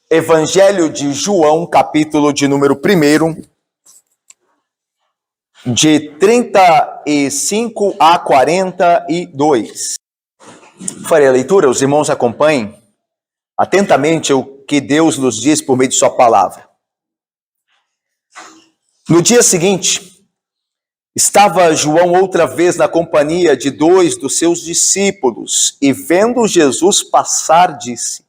Evangelho de João, capítulo de número 1, de 35 a 42. Farei a leitura, os irmãos acompanhem atentamente o que Deus nos diz por meio de sua palavra. No dia seguinte, estava João outra vez na companhia de 2 dos seus discípulos, e vendo Jesus passar, disse: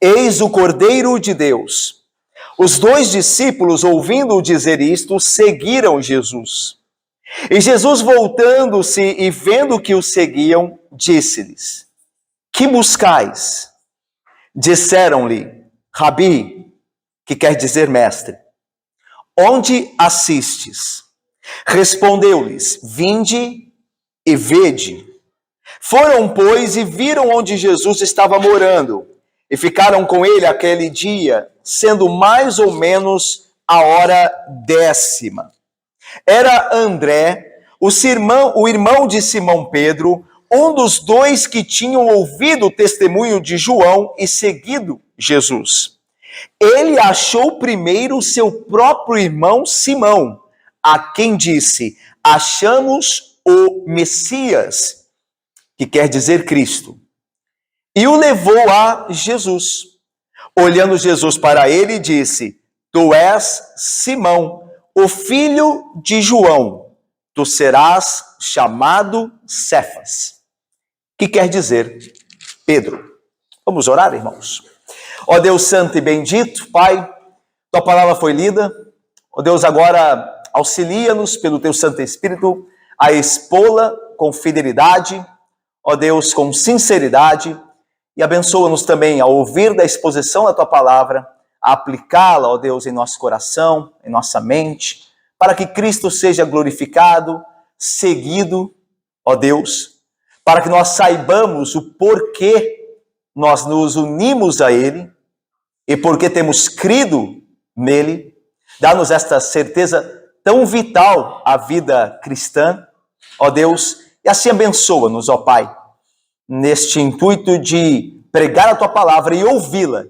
Eis o Cordeiro de Deus. Os 2 discípulos, ouvindo-o dizer isto, seguiram Jesus. E Jesus, voltando-se e vendo que o seguiam, disse-lhes: Que buscais? Disseram-lhe: Rabi, que quer dizer mestre, onde assistes? Respondeu-lhes: Vinde e vede. Foram, pois, e viram onde Jesus estava morando, e ficaram com ele aquele dia, sendo mais ou menos a hora 10ª. Era André, o irmão de Simão Pedro, um dos 2 que tinham ouvido o testemunho de João e seguido Jesus. Ele achou primeiro seu próprio irmão Simão, a quem disse: Achamos o Messias, que quer dizer Cristo. E o levou a Jesus. Olhando Jesus para ele, disse: Tu és Simão, o filho de João. Tu serás chamado Cefas, que quer dizer Pedro. Vamos orar, irmãos? Ó Deus santo e bendito, Pai, tua palavra foi lida. Ó Deus, agora auxilia-nos pelo teu Santo Espírito a expô-la com fidelidade, ó Deus, com sinceridade, e abençoa-nos também a ouvir da exposição da tua palavra, a aplicá-la, ó Deus, em nosso coração, em nossa mente, para que Cristo seja glorificado, seguido, ó Deus, para que nós saibamos o porquê nós nos unimos a Ele e porque temos crido nele. Dá-nos esta certeza tão vital à vida cristã, ó Deus, e assim abençoa-nos, ó Pai, neste intuito de pregar a Tua palavra e ouvi-la,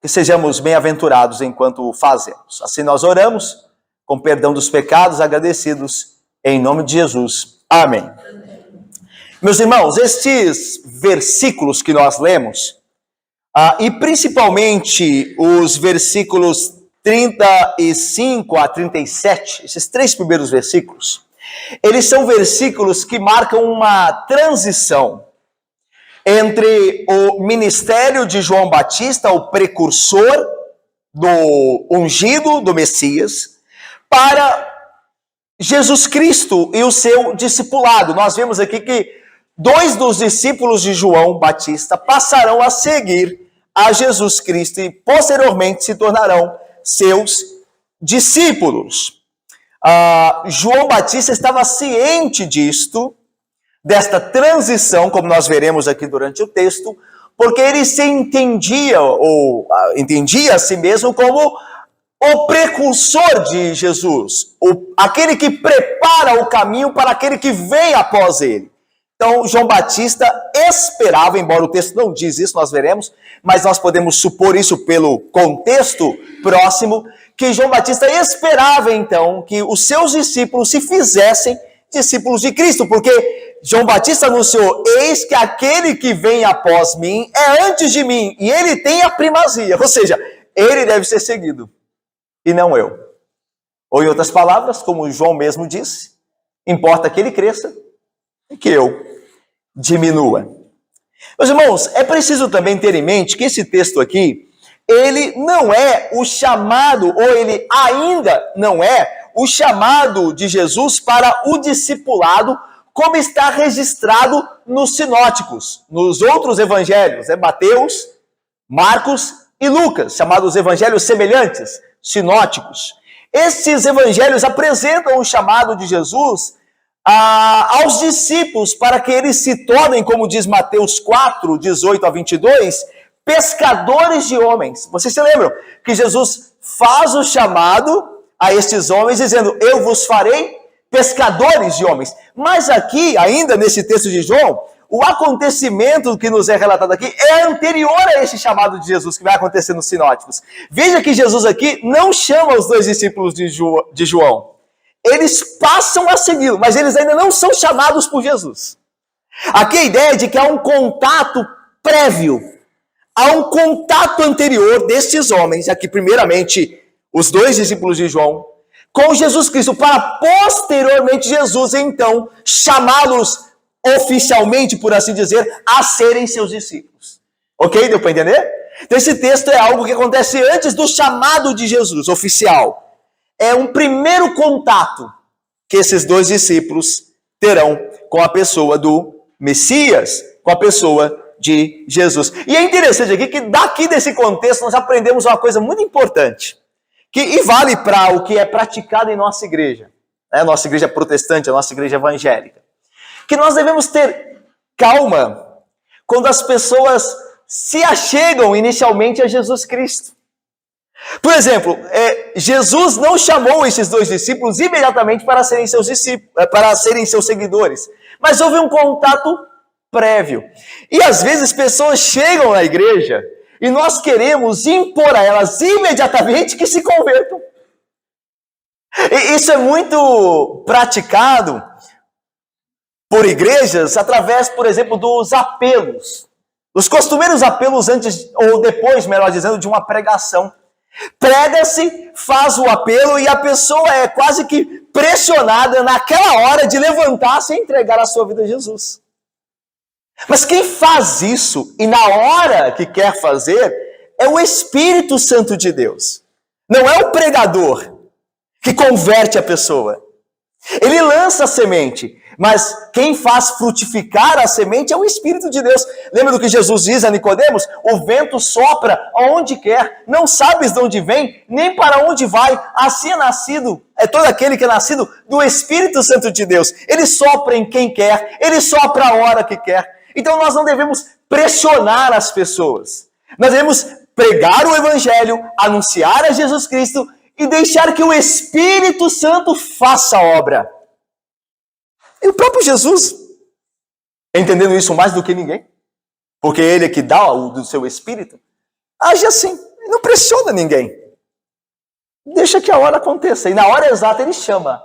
que sejamos bem-aventurados enquanto o fazemos. Assim nós oramos, com perdão dos pecados, agradecidos, em nome de Jesus. Amém. Meus irmãos, estes versículos que nós lemos, e principalmente os versículos 35 a 37, esses 3 primeiros versículos, eles são versículos que marcam uma transição entre o ministério de João Batista, o precursor do ungido do Messias, para Jesus Cristo e o seu discipulado. Nós vemos aqui que 2 dos discípulos de João Batista passarão a seguir a Jesus Cristo e posteriormente se tornarão seus discípulos. João Batista estava ciente disto, desta transição, como nós veremos aqui durante o texto, porque ele se entendia, ou entendia a si mesmo como o precursor de Jesus, aquele que prepara o caminho para aquele que vem após ele. Então, João Batista esperava, embora o texto não diz isso, nós veremos, mas nós podemos supor isso pelo contexto próximo, que João Batista esperava, então, que os seus discípulos se fizessem discípulos de Cristo, porque João Batista anunciou: eis que aquele que vem após mim é antes de mim, e ele tem a primazia, ou seja, ele deve ser seguido, e não eu. Ou em outras palavras, como João mesmo disse, importa que ele cresça e que eu diminua. Meus irmãos, é preciso também ter em mente que esse texto aqui, ele não é o chamado, ou ele ainda não é o chamado de Jesus para o discipulado, como está registrado nos sinóticos, nos outros evangelhos, Mateus, Marcos e Lucas, chamados evangelhos semelhantes, sinóticos. Esses evangelhos apresentam o chamado de Jesus aos discípulos para que eles se tornem, como diz Mateus 4, 18 a 22, pescadores de homens. Vocês se lembram que Jesus faz o chamado a estes homens, dizendo: eu vos farei pescadores de homens. Mas aqui, ainda nesse texto de João, o acontecimento que nos é relatado aqui é anterior a este chamado de Jesus que vai acontecer nos sinóticos. Veja que Jesus aqui não chama os 2 discípulos de João. Eles passam a segui-lo, mas eles ainda não são chamados por Jesus. Aqui a ideia é de que há um contato prévio, há um contato anterior destes homens, aqui primeiramente os 2 discípulos de João, com Jesus Cristo, para posteriormente Jesus, então, chamá-los oficialmente, por assim dizer, a serem seus discípulos. Ok? Deu para entender? Então esse texto é algo que acontece antes do chamado de Jesus, oficial. É um primeiro contato que esses 2 discípulos terão com a pessoa do Messias, com a pessoa de Jesus. E é interessante aqui que daqui desse contexto nós aprendemos uma coisa muito importante, e vale para o que é praticado em nossa igreja, né? Nossa igreja protestante, a nossa igreja evangélica, que nós devemos ter calma quando as pessoas se achegam inicialmente a Jesus Cristo. Por exemplo, Jesus não chamou esses 2 discípulos imediatamente para serem seus discípulos, para serem seus seguidores, mas houve um contato prévio. E às vezes pessoas chegam na igreja e nós queremos impor a elas imediatamente que se convertam. E isso é muito praticado por igrejas através, por exemplo, dos apelos. Os costumeiros apelos antes ou depois, melhor dizendo, de uma pregação. Prega-se, faz o apelo e a pessoa é quase que pressionada naquela hora de levantar-se e entregar a sua vida a Jesus. Mas quem faz isso, e na hora que quer fazer, é o Espírito Santo de Deus. Não é o pregador que converte a pessoa. Ele lança a semente, mas quem faz frutificar a semente é o Espírito de Deus. Lembra do que Jesus diz a Nicodemos? O vento sopra aonde quer, não sabes de onde vem, nem para onde vai. Assim é todo aquele que é nascido do Espírito Santo de Deus. Ele sopra em quem quer, ele sopra a hora que quer. Então nós não devemos pressionar as pessoas. Nós devemos pregar o Evangelho, anunciar a Jesus Cristo e deixar que o Espírito Santo faça a obra. E o próprio Jesus, entendendo isso mais do que ninguém, porque ele é que dá o do seu Espírito, age assim, não pressiona ninguém. Deixa que a hora aconteça, e na hora exata ele chama.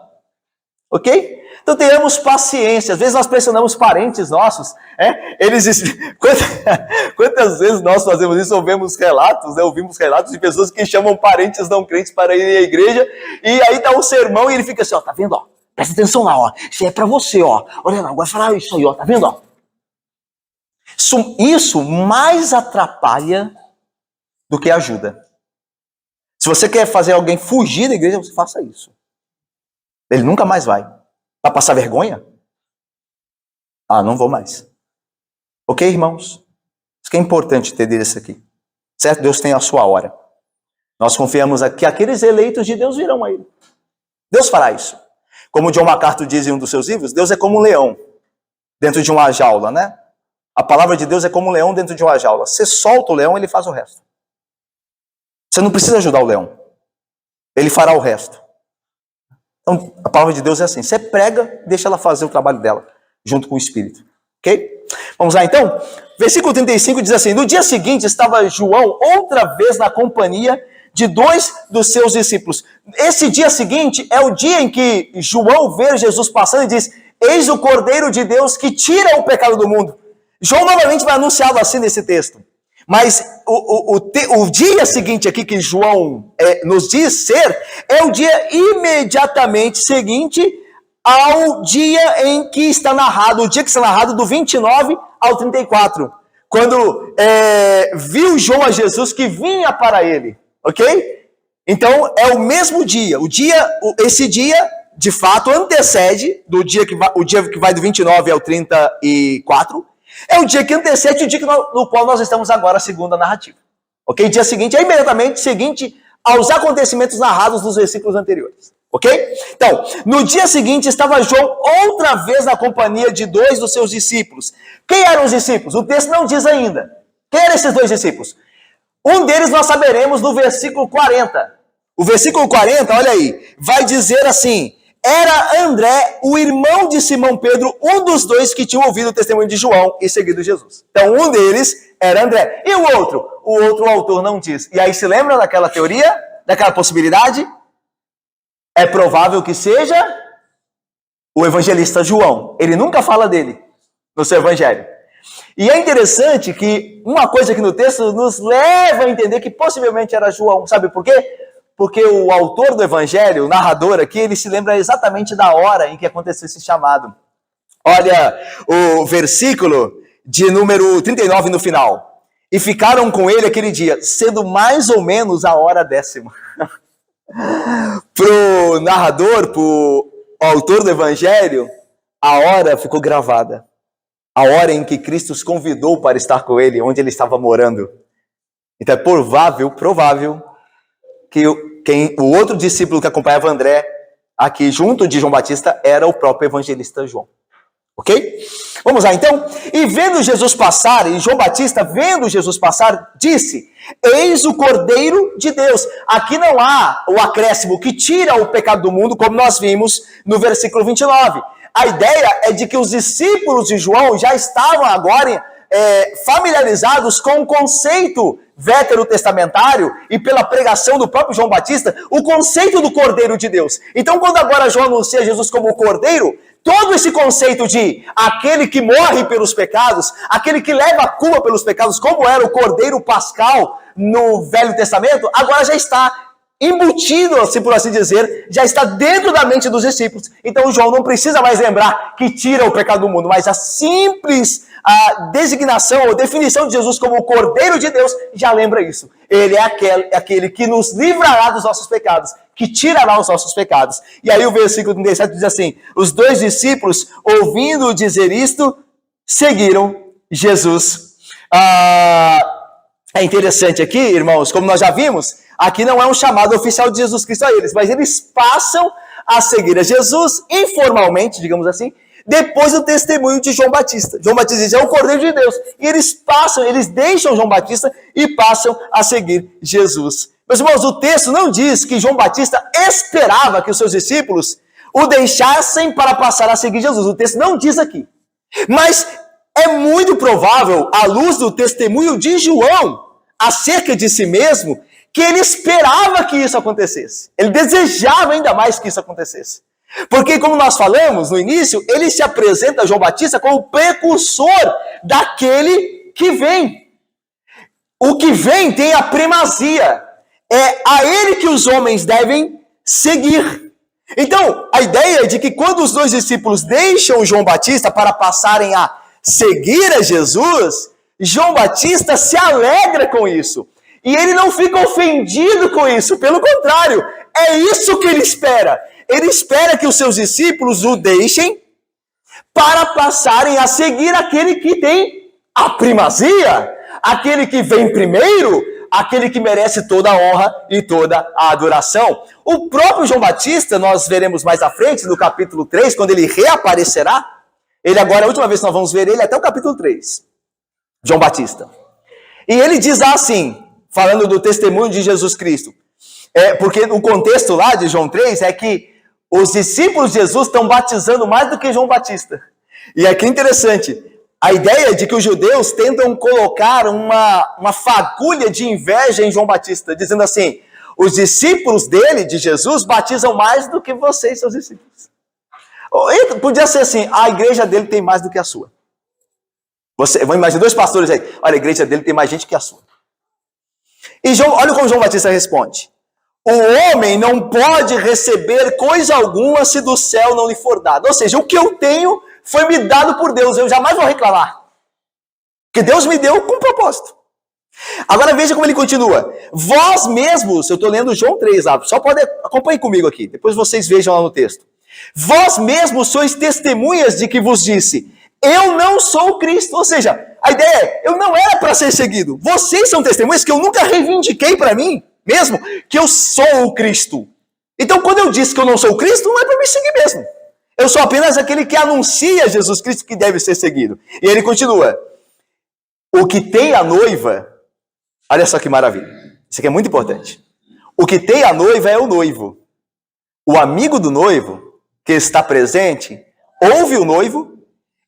Ok? Então tenhamos paciência. Às vezes nós pressionamos parentes nossos. Quantas vezes nós fazemos isso? Ouvimos relatos de pessoas que chamam parentes não crentes para irem à igreja. E aí dá um sermão e ele fica assim, ó, tá vendo? Ó, presta atenção lá, ó. Isso é para você, ó. Olha lá, agora falar isso aí, ó. Tá vendo? Ó? Isso mais atrapalha do que ajuda. Se você quer fazer alguém fugir da igreja, você faça isso. Ele nunca mais vai. Vai passar vergonha? Ah, não vou mais. Ok, irmãos? Isso que é importante entender isso aqui. Certo? Deus tem a sua hora. Nós confiamos que aqueles eleitos de Deus virão a Ele. Deus fará isso. Como John MacArthur diz em um dos seus livros, Deus é como um leão dentro de uma jaula, né? A palavra de Deus é como um leão dentro de uma jaula. Você solta o leão, ele faz o resto. Você não precisa ajudar o leão. Ele fará o resto. Então, a palavra de Deus é assim. Você prega, deixa ela fazer o trabalho dela, junto com o Espírito. Ok? Vamos lá, então. Versículo 35 diz assim, no dia seguinte estava João outra vez na companhia de 2 dos seus discípulos. Esse dia seguinte é o dia em que João vê Jesus passando e diz, eis o Cordeiro de Deus que tira o pecado do mundo. João novamente vai anunciá-lo assim nesse texto. Mas o dia seguinte aqui que João nos diz ser, é o dia imediatamente seguinte ao dia em que está narrado, o dia que está narrado do 29 ao 34. Quando viu João a Jesus que vinha para ele, ok? Então é o mesmo dia, esse dia de fato antecede o dia que vai do 29 ao 34, é o dia que antecede o dia no qual nós estamos agora, segundo a narrativa. Ok? Dia seguinte é imediatamente seguinte aos acontecimentos narrados nos versículos anteriores. Ok? Então, no dia seguinte estava João outra vez na companhia de 2 dos seus discípulos. Quem eram os discípulos? O texto não diz ainda. Quem eram esses 2 discípulos? Um deles nós saberemos no versículo 40. O versículo 40, olha aí, vai dizer assim, era André, o irmão de Simão Pedro, um dos dois que tinham ouvido o testemunho de João e seguido Jesus. Então, um deles era André. E o outro? O outro o autor não diz. E aí, se lembra daquela teoria? Daquela possibilidade? É provável que seja o evangelista João. Ele nunca fala dele no seu evangelho. E é interessante que uma coisa aqui no texto nos leva a entender que possivelmente era João. Sabe por quê? Porque o autor do evangelho, o narrador aqui, ele se lembra exatamente da hora em que aconteceu esse chamado. Olha o versículo de número 39 no final. E ficaram com ele aquele dia, sendo mais ou menos a hora 10ª. Pro narrador, pro autor do evangelho, a hora ficou gravada. A hora em que Cristo os convidou para estar com ele, onde ele estava morando. Então é provável que o outro discípulo que acompanhava André, aqui junto de João Batista, era o próprio evangelista João. Ok? Vamos lá então. E vendo Jesus passar, e João Batista, vendo Jesus passar, disse: eis o Cordeiro de Deus. Aqui não há o acréscimo que tira o pecado do mundo, como nós vimos no versículo 29. A ideia é de que os discípulos de João já estavam agora familiarizados com o conceito veterotestamentário e pela pregação do próprio João Batista, o conceito do Cordeiro de Deus. Então, quando agora João anuncia Jesus como o Cordeiro, todo esse conceito de aquele que morre pelos pecados, aquele que leva a culpa pelos pecados, como era o Cordeiro Pascal no Velho Testamento, agora já está embutido, assim por assim dizer, já está dentro da mente dos discípulos. Então João não precisa mais lembrar que tira o pecado do mundo, mas a simples designação ou definição de Jesus como o Cordeiro de Deus já lembra isso. Ele é aquele que nos livrará dos nossos pecados, que tirará os nossos pecados. E aí o versículo 37 diz assim: os dois discípulos, ouvindo dizer isto, seguiram Jesus. É interessante aqui, irmãos, como nós já vimos, aqui não é um chamado oficial de Jesus Cristo a eles, mas eles passam a seguir a Jesus informalmente, digamos assim, depois do testemunho de João Batista. João Batista diz: é o Cordeiro de Deus. E eles deixam João Batista e passam a seguir Jesus. Meus irmãos, o texto não diz que João Batista esperava que os seus discípulos o deixassem para passar a seguir Jesus. O texto não diz aqui. Mas é muito provável, à luz do testemunho de João acerca de si mesmo, que ele esperava que isso acontecesse. Ele desejava ainda mais que isso acontecesse. Porque, como nós falamos no início, ele se apresenta a João Batista como o precursor daquele que vem. O que vem tem a primazia. É a ele que os homens devem seguir. Então, a ideia é de que quando os dois discípulos deixam João Batista para passarem a seguir a Jesus, João Batista se alegra com isso. E ele não fica ofendido com isso. Pelo contrário, é isso que ele espera. Ele espera que os seus discípulos o deixem para passarem a seguir aquele que tem a primazia, aquele que vem primeiro, aquele que merece toda a honra e toda a adoração. O próprio João Batista, nós veremos mais à frente, no capítulo 3, quando ele reaparecerá. Ele agora, a última vez que nós vamos ver ele, até o capítulo 3. João Batista. E ele diz assim, falando do testemunho de Jesus Cristo. Porque o contexto lá de João 3 é que os discípulos de Jesus estão batizando mais do que João Batista. E aqui é interessante, a ideia de que os judeus tentam colocar uma fagulha de inveja em João Batista, dizendo assim: os discípulos dele, de Jesus, batizam mais do que vocês, seus discípulos. E podia ser assim: a igreja dele tem mais do que a sua. Vamos imaginar dois pastores aí: olha, a igreja dele tem mais gente que a sua. E olha como João Batista responde: o homem não pode receber coisa alguma se do céu não lhe for dado. Ou seja, o que eu tenho foi me dado por Deus, eu jamais vou reclamar. Porque Deus me deu com propósito. Agora veja como ele continua. Vós mesmos, eu estou lendo João 3 lá, só pode acompanhar comigo aqui, depois vocês vejam lá no texto. Vós mesmos sois testemunhas de que vos disse: eu não sou o Cristo. Ou seja, a ideia é: eu não era para ser seguido. Vocês são testemunhas que eu nunca reivindiquei para mim mesmo que eu sou o Cristo. Então, quando eu disse que eu não sou o Cristo, não é para me seguir mesmo. Eu sou apenas aquele que anuncia Jesus Cristo que deve ser seguido. E ele continua: o que tem a noiva, olha só que maravilha, isso aqui é muito importante. O que tem a noiva é o noivo. O amigo do noivo que está presente ouve o noivo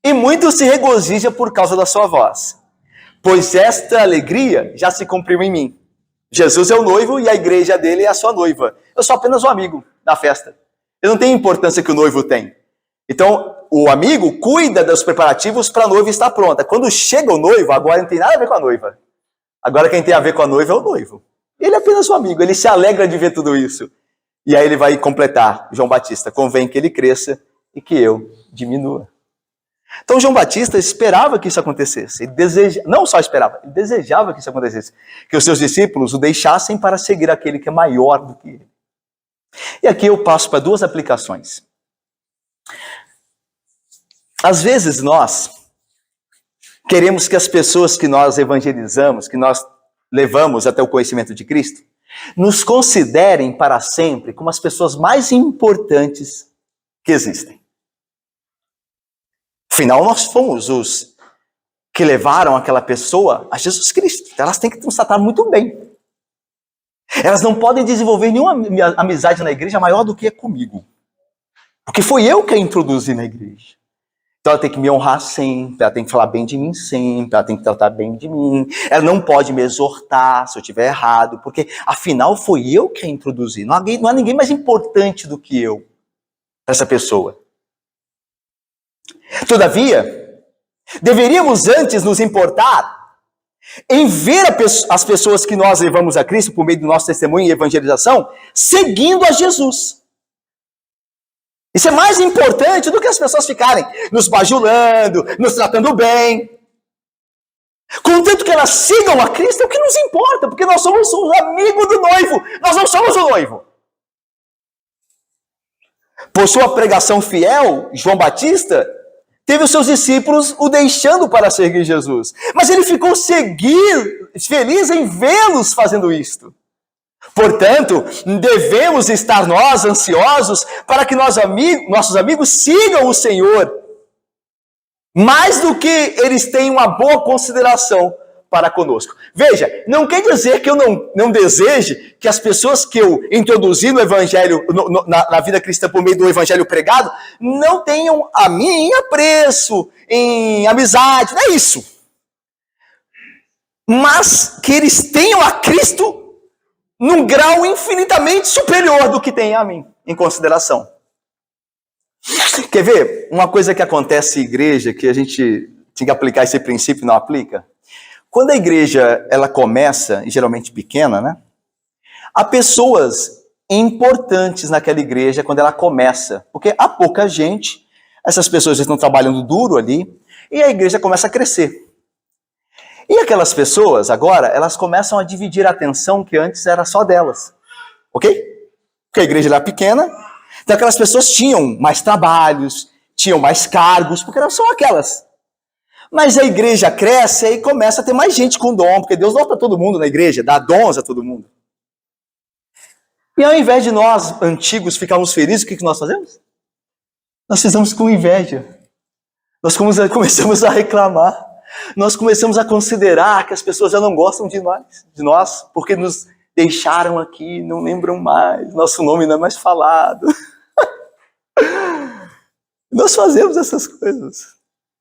e muito se regozija por causa da sua voz, pois esta alegria já se cumpriu em mim. Jesus é o noivo e a igreja dele é a sua noiva. Eu sou apenas um amigo na festa. Eu não tenho a importância que o noivo tem. Então, o amigo cuida dos preparativos para a noiva estar pronta. Quando chega o noivo, agora não tem nada a ver com a noiva. Agora quem tem a ver com a noiva é o noivo. Ele é apenas um amigo, ele se alegra de ver tudo isso. E aí ele vai completar, João Batista, convém que ele cresça e que eu diminua. Então João Batista esperava que isso acontecesse. Não só esperava, ele desejava que isso acontecesse. Que os seus discípulos o deixassem para seguir aquele que é maior do que ele. E aqui eu passo para duas aplicações. Às vezes nós queremos que as pessoas que nós evangelizamos, que nós levamos até o conhecimento de Cristo, nos considerem para sempre como as pessoas mais importantes que existem. Afinal, nós fomos os que levaram aquela pessoa a Jesus Cristo. Elas têm que nos tratar muito bem. Elas não podem desenvolver nenhuma amizade na igreja maior do que comigo. Porque foi eu que a introduzi na igreja. Então ela tem que me honrar sempre, ela tem que falar bem de mim sempre, ela tem que tratar bem de mim. Ela não pode me exortar se eu estiver errado, porque afinal foi eu que a introduzi. Não há ninguém mais importante do que eu para essa pessoa. Todavia, deveríamos antes nos importar em ver as pessoas que nós levamos a Cristo por meio do nosso testemunho e evangelização, seguindo a Jesus. Isso é mais importante do que as pessoas ficarem nos bajulando, nos tratando bem. Contanto que elas sigam a Cristo, é o que nos importa, porque nós somos os amigos do noivo, nós não somos o noivo. Por sua pregação fiel, João Batista teve os seus discípulos o deixando para seguir Jesus. Mas ele ficou feliz em vê-los fazendo isto. Portanto, devemos estar nós ansiosos para que nossos amigos sigam o Senhor, mais do que eles tenham uma boa consideração para conosco. Veja, não quer dizer que eu não deseje que as pessoas que eu introduzi no Evangelho, na vida cristã por meio do Evangelho pregado, não tenham a mim em apreço, em amizade, não é isso. Mas que eles tenham a Cristo num grau infinitamente superior do que tem a mim, em consideração. Quer ver? Uma coisa que acontece em igreja, que a gente tem que aplicar esse princípio e não aplica. Quando a igreja ela começa, e geralmente pequena, né? Há pessoas importantes naquela igreja quando ela começa. Porque há pouca gente, essas pessoas estão trabalhando duro ali, e a igreja começa a crescer. E aquelas pessoas, agora, elas começam a dividir a atenção que antes era só delas. Ok? Porque a igreja era pequena, então aquelas pessoas tinham mais trabalhos, tinham mais cargos, porque eram só aquelas. Mas a igreja cresce e começa a ter mais gente com dom, porque Deus dá para todo mundo na igreja, dá dons a todo mundo. E ao invés de nós, antigos, ficarmos felizes, o que nós fazemos? Nós fizemos com inveja. Nós começamos a reclamar. Nós começamos a considerar que as pessoas já não gostam de nós, porque nos deixaram aqui, não lembram mais, nosso nome não é mais falado. Nós fazemos essas coisas.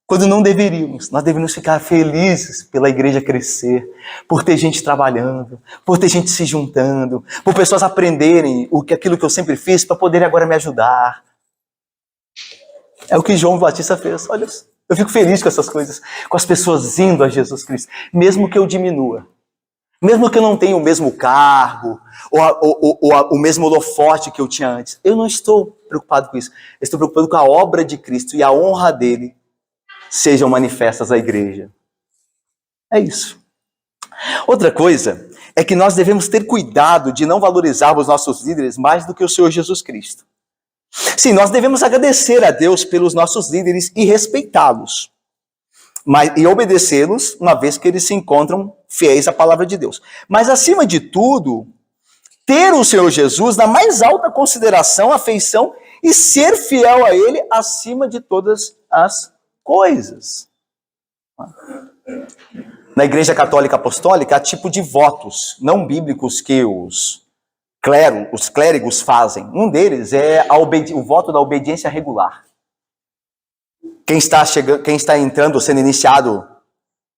Quando não deveríamos, nós deveríamos ficar felizes pela igreja crescer, por ter gente trabalhando, por ter gente se juntando, por pessoas aprenderem aquilo que eu sempre fiz para poderem agora me ajudar. É o que João Batista fez, olha só. Eu fico feliz com essas coisas, com as pessoas indo a Jesus Cristo, mesmo que eu diminua, mesmo que eu não tenha o mesmo cargo, ou o mesmo holofote que eu tinha antes. Eu não estou preocupado com isso, eu estou preocupado com a obra de Cristo e a honra dele sejam manifestas à igreja. É isso. Outra coisa é que nós devemos ter cuidado de não valorizar os nossos líderes mais do que o Senhor Jesus Cristo. Sim, nós devemos agradecer a Deus pelos nossos líderes e respeitá-los, e obedecê-los uma vez que eles se encontram fiéis à palavra de Deus. Mas, acima de tudo, ter o Senhor Jesus na mais alta consideração, afeição e ser fiel a Ele acima de todas as coisas. Na Igreja Católica Apostólica há tipo de votos não bíblicos que os os clérigos fazem. Um deles é o voto da obediência regular. Quem está entrando, sendo iniciado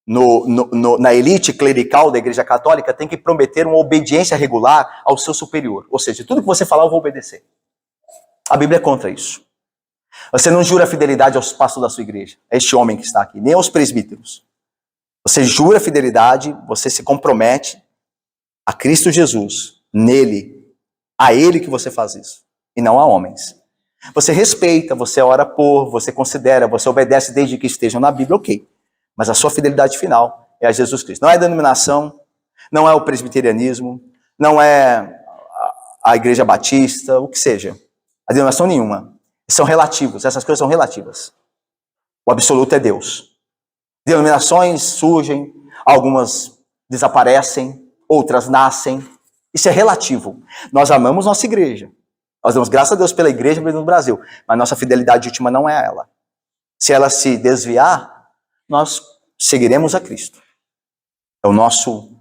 na elite clerical da Igreja Católica, tem que prometer uma obediência regular ao seu superior. Ou seja, tudo que você falar, eu vou obedecer. A Bíblia é contra isso. Você não jura fidelidade aos pastores da sua igreja, a este homem que está aqui, nem aos presbíteros. Você jura fidelidade, você se compromete a Cristo Jesus, nele, a Ele que você faz isso, e não a homens. Você respeita, você ora por, você considera, você obedece desde que estejam na Bíblia, ok. Mas a sua fidelidade final é a Jesus Cristo. Não é denominação, não é o presbiterianismo, não é a Igreja Batista, o que seja. A denominação nenhuma. São relativos, essas coisas são relativas. O absoluto é Deus. Denominações surgem, algumas desaparecem, outras nascem. Isso é relativo. Nós amamos nossa igreja. Nós damos graças a Deus pela igreja no Brasil, mas nossa fidelidade última não é ela. Se ela se desviar, nós seguiremos a Cristo. É o nosso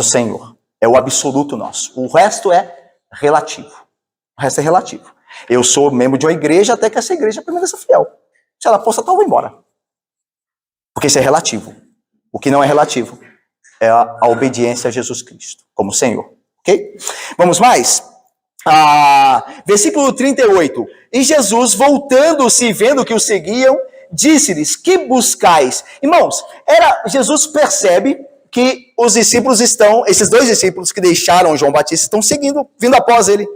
Senhor. É o absoluto nosso. O resto é relativo. O resto é relativo. Eu sou membro de uma igreja até que essa igreja permaneça fiel. Se ela possa, eu vou embora. Porque isso é relativo. O que não é relativo é a obediência a Jesus Cristo como Senhor. Ok? Vamos mais? Versículo 38. E Jesus, voltando-se e vendo que o seguiam, disse-lhes: que buscais? Irmãos, Jesus percebe que os discípulos esses dois discípulos que deixaram João Batista estão seguindo, vindo após ele.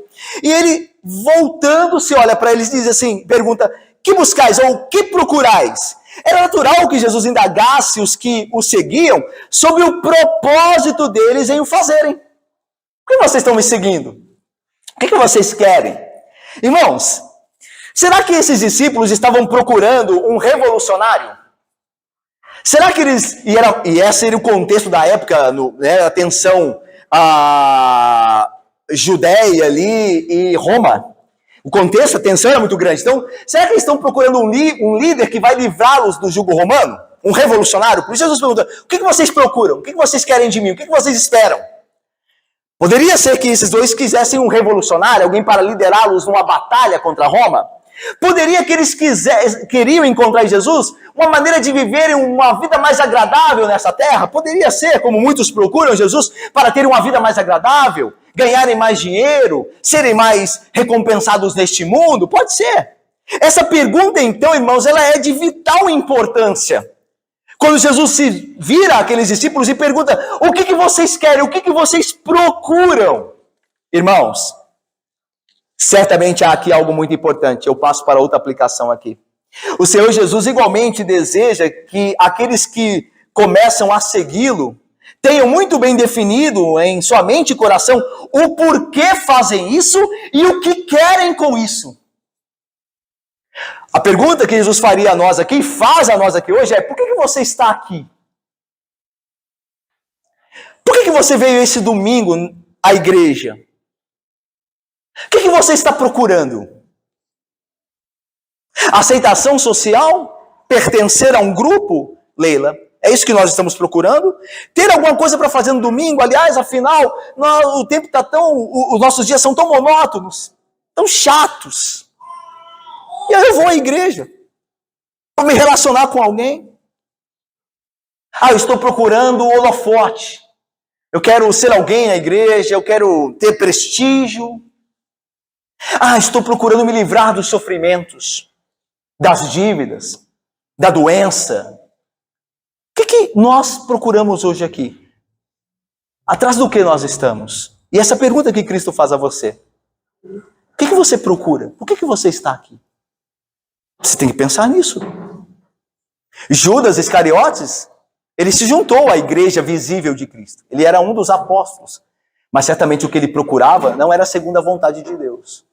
E ele, voltando-se, olha para eles e diz assim, pergunta: que buscais ou que procurais? Era natural que Jesus indagasse os que o seguiam sobre o propósito deles em o fazerem. Por que vocês estão me seguindo? O que vocês querem? Irmãos, será que esses discípulos estavam procurando um revolucionário? Será que eles... E esse era o contexto da época, a tensão Judéia ali e Roma. O contexto, a tensão era muito grande. Então, será que eles estão procurando um líder que vai livrá-los do jugo romano? Um revolucionário? Por isso Jesus pergunta: o que vocês procuram? O que vocês querem de mim? O que vocês esperam? Poderia ser que esses dois quisessem um revolucionário, alguém para liderá-los numa batalha contra Roma? Poderia que eles queriam encontrar em Jesus uma maneira de viverem uma vida mais agradável nessa terra? Poderia ser, como muitos procuram Jesus, para terem uma vida mais agradável, ganharem mais dinheiro, serem mais recompensados neste mundo? Pode ser. Essa pergunta, então, irmãos, ela é de vital importância. Quando Jesus se vira àqueles discípulos e pergunta: o que vocês querem? O que vocês procuram? Irmãos, certamente há aqui algo muito importante. Eu passo para outra aplicação aqui. O Senhor Jesus igualmente deseja que aqueles que começam a segui-lo tenham muito bem definido em sua mente e coração o porquê fazem isso e o que querem com isso. A pergunta que Jesus faria a nós aqui, faz a nós aqui hoje, é: por que você está aqui? Por que você veio esse domingo à igreja? O que você está procurando? Aceitação social? Pertencer a um grupo? Leila, é isso que nós estamos procurando? Ter alguma coisa para fazer no domingo? Aliás, afinal, o tempo está os nossos dias são tão monótonos, tão chatos. E aí eu vou à igreja para me relacionar com alguém. Eu estou procurando o holofote. Eu quero ser alguém na igreja, eu quero ter prestígio. Estou procurando me livrar dos sofrimentos, das dívidas, da doença. O que nós procuramos hoje aqui? Atrás do que nós estamos? E essa pergunta que Cristo faz a você: o que você procura? Por que você está aqui? Você tem que pensar nisso. Judas Iscariotes, ele se juntou à igreja visível de Cristo. Ele era um dos apóstolos. Mas certamente o que ele procurava não era segundo a vontade de Deus.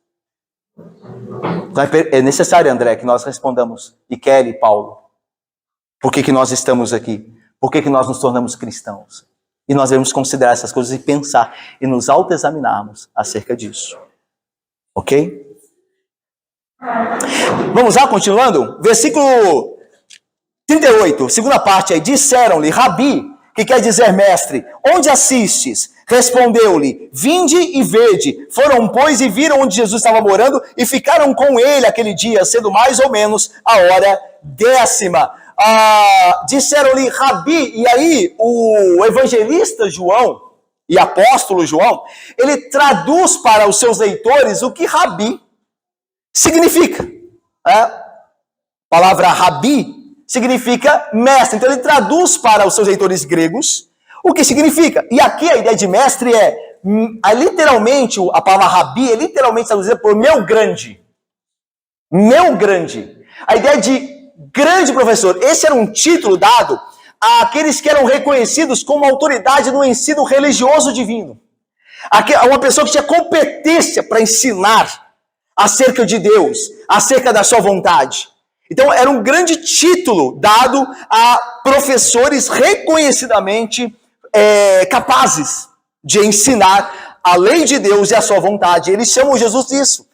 Então é necessário, André, que nós respondamos, e Kelly, Paulo, por que nós estamos aqui? Por que nós nos tornamos cristãos? E nós devemos considerar essas coisas e pensar e nos autoexaminarmos acerca disso. Ok? Vamos lá, continuando? Versículo 38, segunda parte aí. Disseram-lhe: Rabi, que quer dizer mestre, onde assistes? respondeu-lhe: vinde e vede. Foram, pois, e viram onde Jesus estava morando e ficaram com ele aquele dia, sendo mais ou menos a hora 10ª. Disseram-lhe: Rabi. E aí o evangelista João e apóstolo João, ele traduz para os seus leitores o que Rabi significa. A palavra Rabi significa mestre. Então ele traduz para os seus leitores gregos o que significa. E aqui a ideia de mestre literalmente, a palavra Rabi é literalmente traduzida por meu grande. Meu grande. A ideia de grande professor. Esse era um título dado àqueles que eram reconhecidos como autoridade no ensino religioso divino. Uma pessoa que tinha competência para ensinar acerca de Deus, acerca da sua vontade. Então, era um grande título dado a professores reconhecidamente capazes de ensinar a lei de Deus e a sua vontade. Eles chamam Jesus disso.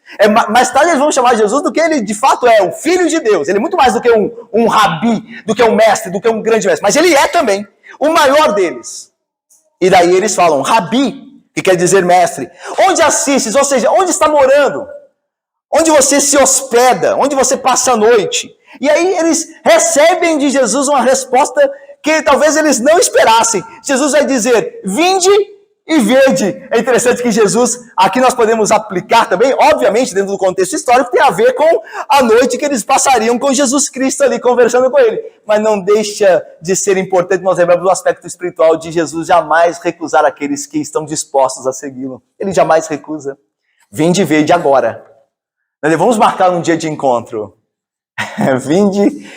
Mais tarde eles vão chamar Jesus do que ele de fato é, o Filho de Deus. Ele é muito mais do que um rabi, do que um mestre, do que um grande mestre. Mas ele é também o maior deles. E daí eles falam, rabi, que quer dizer mestre. Onde assistes? Ou seja, onde está morando? Onde você se hospeda? Onde você passa a noite? E aí eles recebem de Jesus uma resposta que talvez eles não esperassem. Jesus vai dizer, vinde e vede. É interessante que Jesus, aqui nós podemos aplicar também, obviamente dentro do contexto histórico, tem a ver com a noite que eles passariam com Jesus Cristo ali, conversando com ele. Mas não deixa de ser importante nós lembrarmos do aspecto espiritual de Jesus jamais recusar aqueles que estão dispostos a segui-lo. Ele jamais recusa. Vinde e vede agora. Nós vamos marcar um dia de encontro. Vinde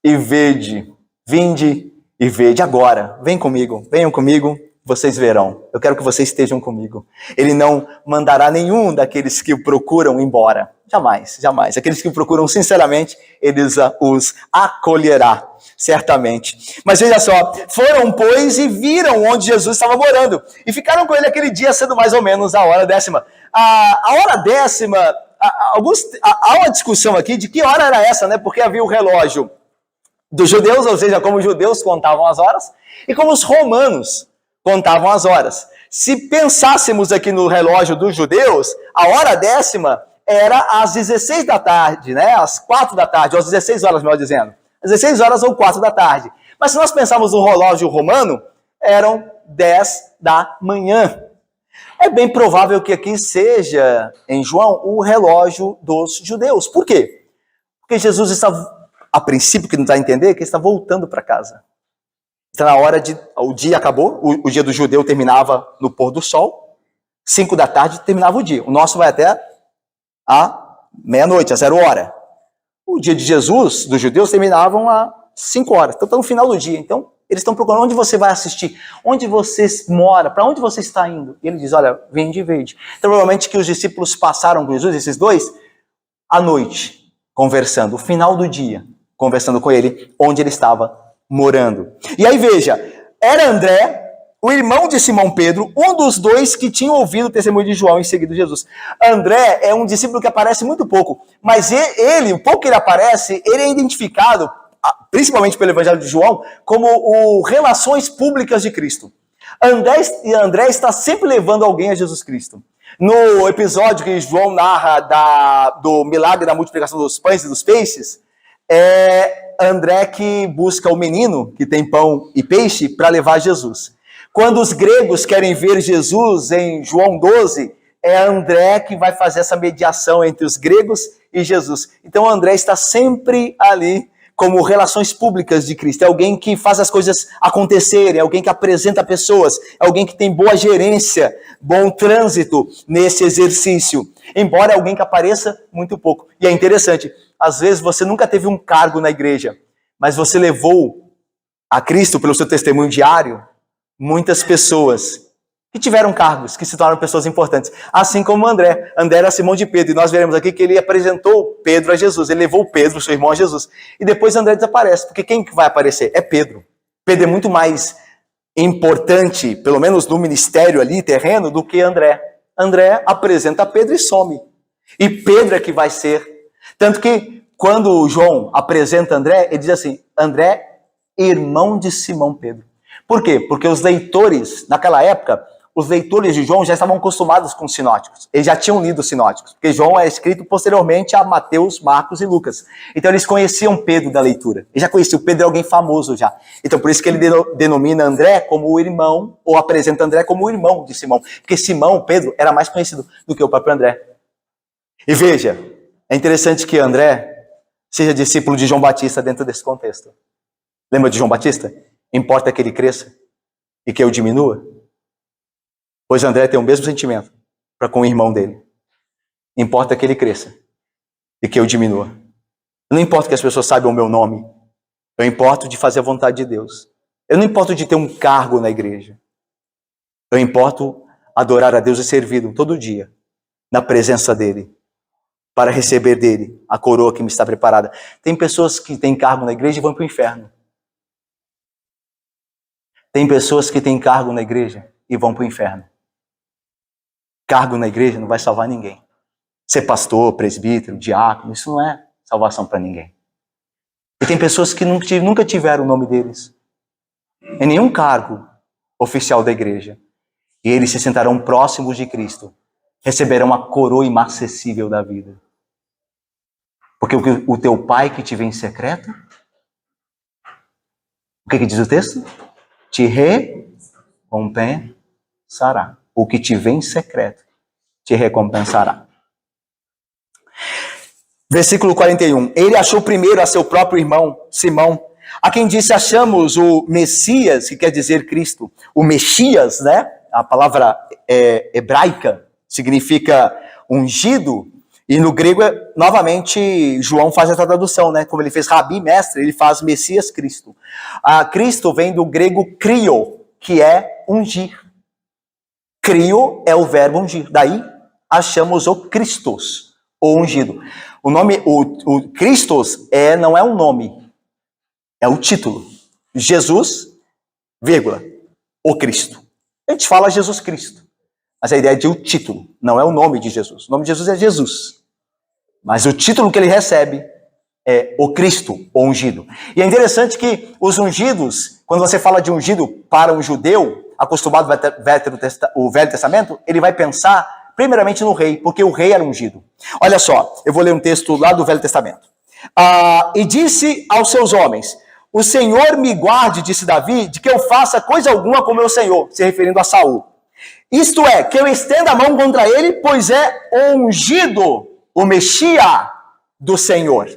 e vede. Vinde e vede agora. Vem comigo, venham comigo. Vocês verão. Eu quero que vocês estejam comigo. Ele não mandará nenhum daqueles que o procuram embora. Jamais, jamais. Aqueles que o procuram sinceramente, ele os acolherá, certamente. Mas veja só, foram, pois, e viram onde Jesus estava morando. E ficaram com ele aquele dia, sendo mais ou menos a hora 10ª. A hora 10ª, há uma discussão aqui de que hora era essa, né? Porque havia o relógio dos judeus, ou seja, como os judeus contavam as horas, e como os romanos contavam as horas. Se pensássemos aqui no relógio dos judeus, a hora 10ª era às 16 da tarde, né? Às 4 da tarde, ou às 16 horas, melhor dizendo. Às 16 horas ou 4 da tarde. Mas se nós pensarmos no relógio romano, eram 10 da manhã. É bem provável que aqui seja, em João, o relógio dos judeus. Por quê? Porque Jesus está, a princípio, que não dá a entender, que ele está voltando para casa. Está na hora o dia acabou, o dia do judeu terminava no pôr do sol, 5 da tarde terminava o dia. O nosso vai até a meia-noite, a 0h. O dia de Jesus, dos judeus, terminavam a 5 horas. Então está no final do dia. Então eles estão procurando onde você vai assistir, onde você mora, para onde você está indo. E ele diz, olha, vende e vende. Então provavelmente que os discípulos passaram com Jesus, esses dois, à noite, conversando, o final do dia, conversando com ele, onde ele estava morando. E aí veja, era André, o irmão de Simão Pedro, um dos dois que tinha ouvido o testemunho de João e seguido Jesus. André é um discípulo que aparece muito pouco, mas o pouco que ele aparece, ele é identificado, principalmente pelo Evangelho de João, como o Relações Públicas de Cristo. André está sempre levando alguém a Jesus Cristo. No episódio que João narra do milagre da multiplicação dos pães e dos peixes, André que busca o menino que tem pão e peixe para levar a Jesus. Quando os gregos querem ver Jesus em João 12, é André que vai fazer essa mediação entre os gregos e Jesus. Então André está sempre ali como relações públicas de Cristo. É alguém que faz as coisas acontecerem, é alguém que apresenta pessoas, é alguém que tem boa gerência, bom trânsito nesse exercício. Embora é alguém que apareça muito pouco. E é interessante, às vezes você nunca teve um cargo na igreja, mas você levou a Cristo pelo seu testemunho diário muitas pessoas que tiveram cargos, que se tornaram pessoas importantes. Assim como André. André era Simão de Pedro. E nós veremos aqui que ele apresentou Pedro a Jesus. Ele levou Pedro, seu irmão, a Jesus. E depois André desaparece. Porque quem que vai aparecer? É Pedro. Pedro é muito mais importante, pelo menos no ministério ali, terreno, do que André. André apresenta Pedro e some. E Pedro é que vai ser. Tanto que quando João apresenta André, ele diz assim, André, irmão de Simão Pedro. Por quê? Porque os leitores, naquela época, os leitores de João já estavam acostumados com os sinóticos. Eles já tinham lido os sinóticos, porque João é escrito posteriormente a Mateus, Marcos e Lucas. Então eles conheciam Pedro da leitura. Eles já conheciam, Pedro é alguém famoso já. Então por isso que ele denomina André como o irmão, ou apresenta André como o irmão de Simão. Porque Simão, Pedro, era mais conhecido do que o próprio André. E veja, é interessante que André seja discípulo de João Batista dentro desse contexto. Lembra de João Batista? Importa que ele cresça e que eu diminua? Pois André tem o mesmo sentimento para com o irmão dele. Importa que ele cresça e que eu diminua. Não importa que as pessoas saibam o meu nome. Eu importo de fazer a vontade de Deus. Eu não importo de ter um cargo na igreja. Eu importo adorar a Deus e servi-lo todo dia na presença dele, para receber dele a coroa que me está preparada. Tem pessoas que têm cargo na igreja e vão para o inferno. Tem pessoas que têm cargo na igreja e vão para o inferno. Cargo na igreja não vai salvar ninguém. Ser pastor, presbítero, diácono, isso não é salvação para ninguém. E tem pessoas que nunca tiveram o nome deles em nenhum cargo oficial da igreja. E eles se sentarão próximos de Cristo. Receberão a coroa inacessível da vida. Porque o teu pai que te vê em secreto, o que diz o texto? Te recompensará. O que te vê em secreto te recompensará. Versículo 41. Ele achou primeiro a seu próprio irmão, Simão, a quem disse: achamos o Messias, que quer dizer Cristo. O Mexias, né? A palavra hebraica significa ungido. E no grego, novamente, João faz essa tradução, né? Como ele fez Rabi, mestre, ele faz Messias, Cristo. Cristo vem do grego krio, que é ungir. Krio é o verbo ungir. Daí, achamos o Christos, o ungido. O nome, o Christos não é um nome, é o título. Jesus, vírgula, o Cristo. A gente fala Jesus Cristo, mas a ideia é de o título, não é o nome de Jesus. O nome de Jesus é Jesus. Mas o título que ele recebe é o Cristo, o ungido. E é interessante que os ungidos, quando você fala de ungido para um judeu, acostumado ao Velho Testamento, ele vai pensar primeiramente no rei, porque o rei era ungido. Olha só, eu vou ler um texto lá do Velho Testamento. E disse aos seus homens: o Senhor me guarde, disse Davi, de que eu faça coisa alguma com meu Senhor, se referindo a Saul. Isto é, que eu estenda a mão contra ele, pois é o ungido, o Messias do Senhor.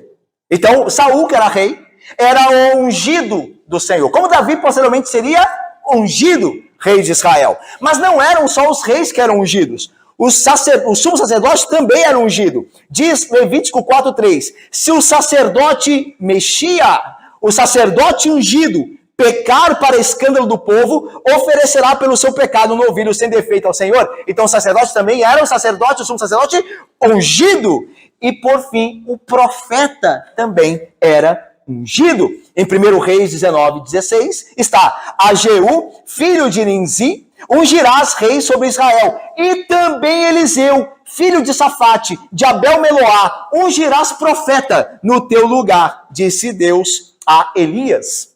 Então, Saul, que era rei, era o ungido do Senhor. Como Davi, posteriormente, seria ungido rei de Israel. Mas não eram só os reis que eram ungidos. O sumo sacerdote também era ungido. Diz Levítico 4:3, se o sacerdote Messias, o sacerdote ungido, pecar para escândalo do povo, oferecerá pelo seu pecado um novilho sem defeito ao Senhor. Então o sacerdote também era o sacerdote, o sumo sacerdote ungido. E por fim, o profeta também era ungido. Em 1 Reis 19:16 está: a Jeú, filho de Ninzi, ungirás rei sobre Israel. E também Eliseu, filho de Safate, de Abel-Meloá, ungirás profeta no teu lugar, disse Deus a Elias.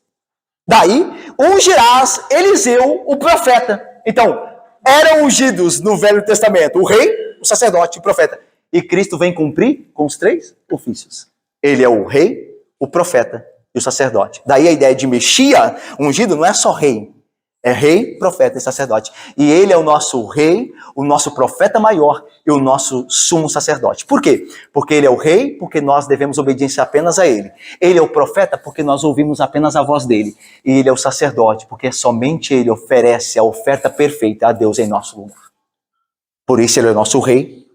Daí, ungirás Eliseu, o profeta. Então, eram ungidos no Velho Testamento o rei, o sacerdote e o profeta. E Cristo vem cumprir com os três ofícios. Ele é o rei, o profeta e o sacerdote. Daí a ideia de Messias ungido não é só rei. É rei, profeta e sacerdote. E ele é o nosso rei, o nosso profeta maior e o nosso sumo sacerdote. Por quê? Porque ele é o rei, porque nós devemos obediência apenas a ele. Ele é o profeta, porque nós ouvimos apenas a voz dele. E ele é o sacerdote, porque somente ele oferece a oferta perfeita a Deus em nosso lugar. Por isso ele é o nosso rei,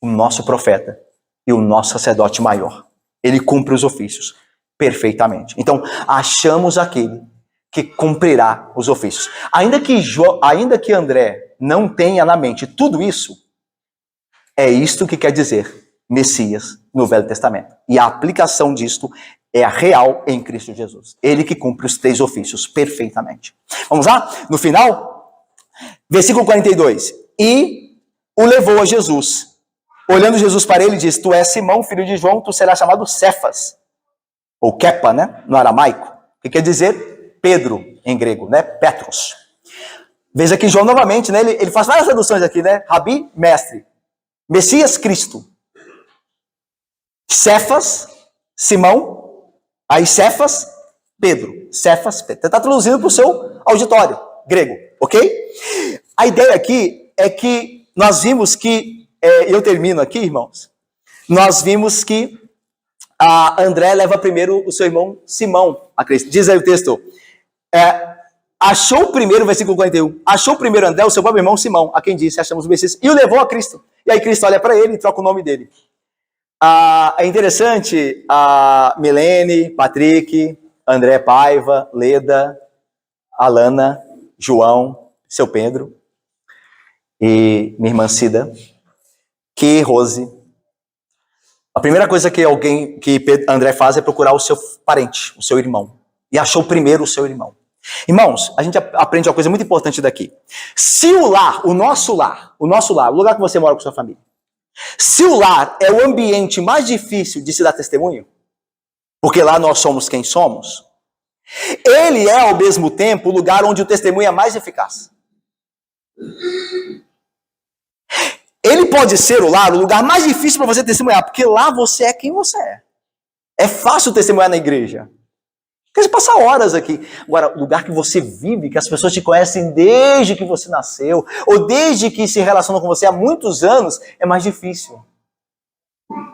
o nosso profeta e o nosso sacerdote maior. Ele cumpre os ofícios perfeitamente. Então, achamos aquele que cumprirá os ofícios. Ainda que André não tenha na mente tudo isso, é isto que quer dizer Messias no Velho Testamento. E a aplicação disto é a real em Cristo Jesus. Ele que cumpre os três ofícios perfeitamente. Vamos lá? No final, versículo 42. E o levou a Jesus. Olhando Jesus para ele, diz: tu és Simão, filho de João, tu serás chamado Cefas. Ou Kepa, né? No aramaico. Que quer dizer Pedro, em grego, né? Petros. Veja aqui João novamente, né? Ele faz várias traduções aqui, né? Rabi, mestre. Messias, Cristo. Cefas, Simão. Aí Cefas, Pedro. Cefas, Pedro. Você está traduzindo para o seu auditório grego, ok? A ideia aqui é que nós vimos que, eu termino aqui, irmãos, nós vimos que André leva primeiro o seu irmão Simão a Cristo. Diz aí o texto, achou primeiro, versículo 41, achou primeiro André, o seu próprio irmão Simão, a quem disse, achamos o Messias, e o levou a Cristo. E aí Cristo olha para ele e troca o nome dele. É interessante, Milene, Patrick, André Paiva, Leda, Alana, João, seu Pedro, e minha irmã Cida, que Rose. A primeira coisa que André faz é procurar o seu parente, o seu irmão. E achou primeiro o seu irmão. Irmãos, a gente aprende uma coisa muito importante daqui. Se o lar, o nosso lar, o lugar que você mora com sua família, se o lar é o ambiente mais difícil de se dar testemunho, porque lá nós somos quem somos, ele é, ao mesmo tempo, o lugar onde o testemunho é mais eficaz. Ele pode ser o lugar mais difícil para você testemunhar, porque lá você é quem você é. É fácil testemunhar na igreja. Porque você passa horas aqui. Agora, o lugar que você vive, que as pessoas te conhecem desde que você nasceu, ou desde que se relacionam com você há muitos anos, é mais difícil.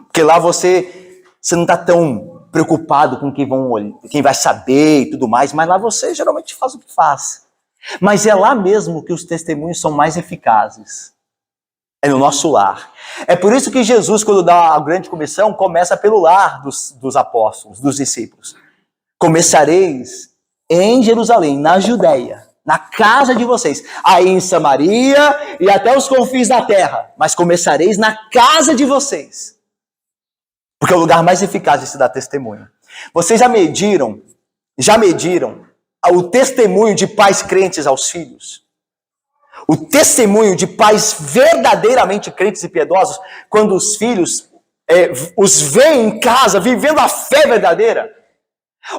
Porque lá você não está tão preocupado com quem vai saber e tudo mais, mas lá você geralmente faz o que faz. Mas é lá mesmo que os testemunhos são mais eficazes. É no nosso lar. É por isso que Jesus, quando dá a grande comissão, começa pelo lar dos apóstolos, dos discípulos. Começareis em Jerusalém, na Judéia, na casa de vocês, aí em Samaria e até os confins da terra, mas começareis na casa de vocês. Porque é o lugar mais eficaz de se dar testemunho. Vocês já mediram o testemunho de pais crentes aos filhos? O testemunho de pais verdadeiramente crentes e piedosos, quando os filhos os veem em casa, vivendo a fé verdadeira?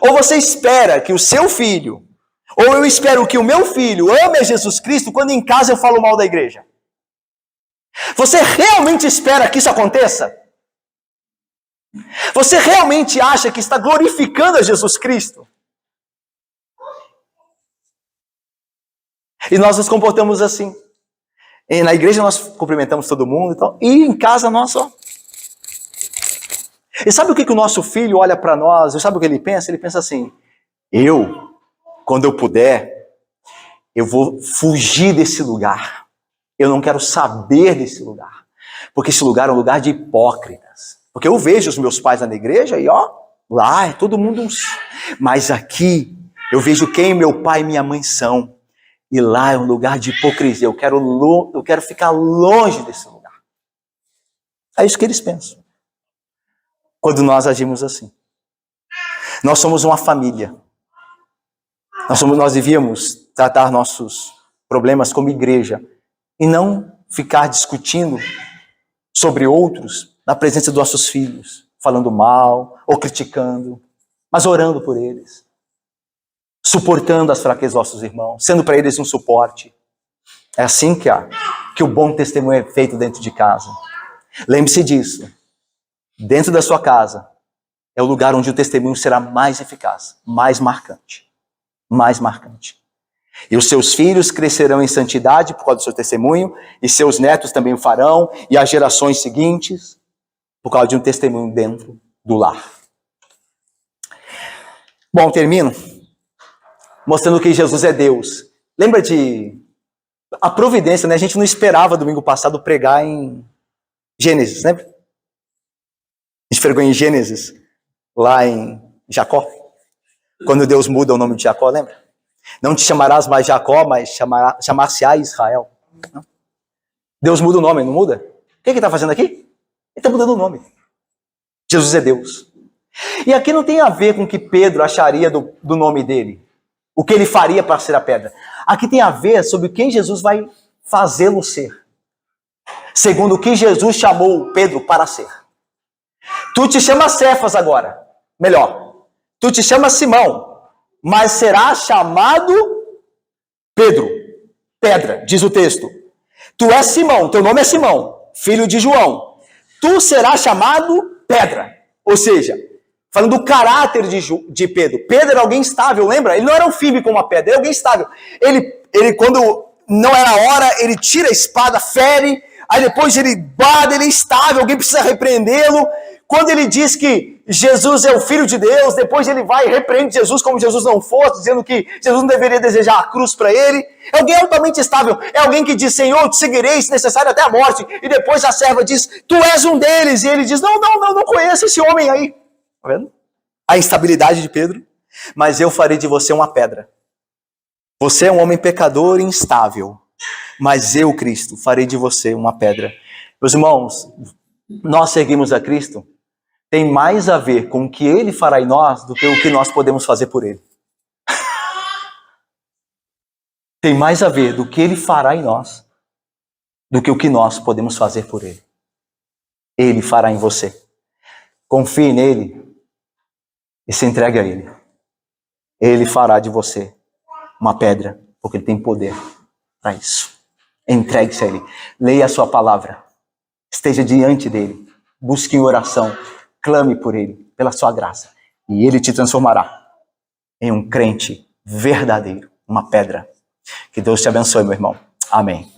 Ou você espera que o seu filho, ou eu espero que o meu filho ame a Jesus Cristo quando em casa eu falo mal da igreja? Você realmente espera que isso aconteça? Você realmente acha que está glorificando a Jesus Cristo? E nós nos comportamos assim. E na igreja nós cumprimentamos todo mundo e tal. E em casa nós, E sabe o que o nosso filho olha para nós? Sabe o que ele pensa? Ele pensa assim, quando eu puder, eu vou fugir desse lugar. Eu não quero saber desse lugar. Porque esse lugar é um lugar de hipócritas. Porque eu vejo os meus pais na igreja e lá é todo mundo Mas aqui, eu vejo quem meu pai e minha mãe são. E lá é um lugar de hipocrisia. Eu quero ficar longe desse lugar. É isso que eles pensam. Quando nós agimos assim. Nós somos uma família. Nós devíamos tratar nossos problemas como igreja. E não ficar discutindo sobre outros na presença dos nossos filhos. Falando mal ou criticando. Mas orando por eles. Suportando as fraquezas dos nossos irmãos, sendo para eles um suporte. É assim que o bom testemunho é feito dentro de casa. Lembre-se disso. Dentro da sua casa é o lugar onde o testemunho será mais eficaz, mais marcante. Mais marcante. E os seus filhos crescerão em santidade por causa do seu testemunho, e seus netos também o farão, e as gerações seguintes, por causa de um testemunho dentro do lar. Bom, termino mostrando que Jesus é Deus. Lembra de a providência, né? A gente não esperava domingo passado pregar em Gênesis, lembra? A gente pregou em Gênesis, lá em Jacó. Quando Deus muda o nome de Jacó, lembra? Não te chamarás mais Jacó, mas chamar-se-á Israel. Não? Deus muda o nome, não muda? O que ele está fazendo aqui? Ele está mudando o nome. Jesus é Deus. E aqui não tem a ver com o que Pedro acharia do nome dele. O que ele faria para ser a pedra. Aqui tem a ver sobre quem Jesus vai fazê-lo ser. Segundo o que Jesus chamou Pedro para ser. Tu te chamas Cefas agora. Melhor. Tu te chamas Simão. Mas será chamado Pedro. pedra, diz o texto. Tu és Simão, teu nome é Simão, filho de João. Tu serás chamado pedra. Ou seja, falando do caráter de Pedro. Pedro era alguém estável, lembra? Ele não era um firme como uma pedra, era alguém estável. Ele quando não era a hora, ele tira a espada, fere, aí depois ele bate, ele é estável, alguém precisa repreendê-lo. Quando ele diz que Jesus é o Filho de Deus, depois ele vai e repreende Jesus como Jesus não fosse, dizendo que Jesus não deveria desejar a cruz para ele. É alguém altamente estável, é alguém que diz, Senhor, te seguirei se necessário até a morte. E depois a serva diz, tu és um deles. E ele diz, não conheço esse homem aí. Tá vendo? A instabilidade de Pedro. Mas eu farei de você uma pedra. Você é um homem pecador e instável. Mas eu, Cristo, farei de você uma pedra. Meus irmãos, nós seguimos a Cristo. Tem mais a ver com o que Ele fará em nós do que o que nós podemos fazer por Ele. Tem mais a ver do que Ele fará em nós do que o que nós podemos fazer por Ele. Ele fará em você. Confie nele e se entregue a Ele. Ele fará de você uma pedra, porque Ele tem poder para isso. Entregue-se a Ele. Leia a sua palavra. Esteja diante dEle. Busque em oração. Clame por Ele, pela sua graça. E Ele te transformará em um crente verdadeiro, uma pedra. Que Deus te abençoe, meu irmão. Amém.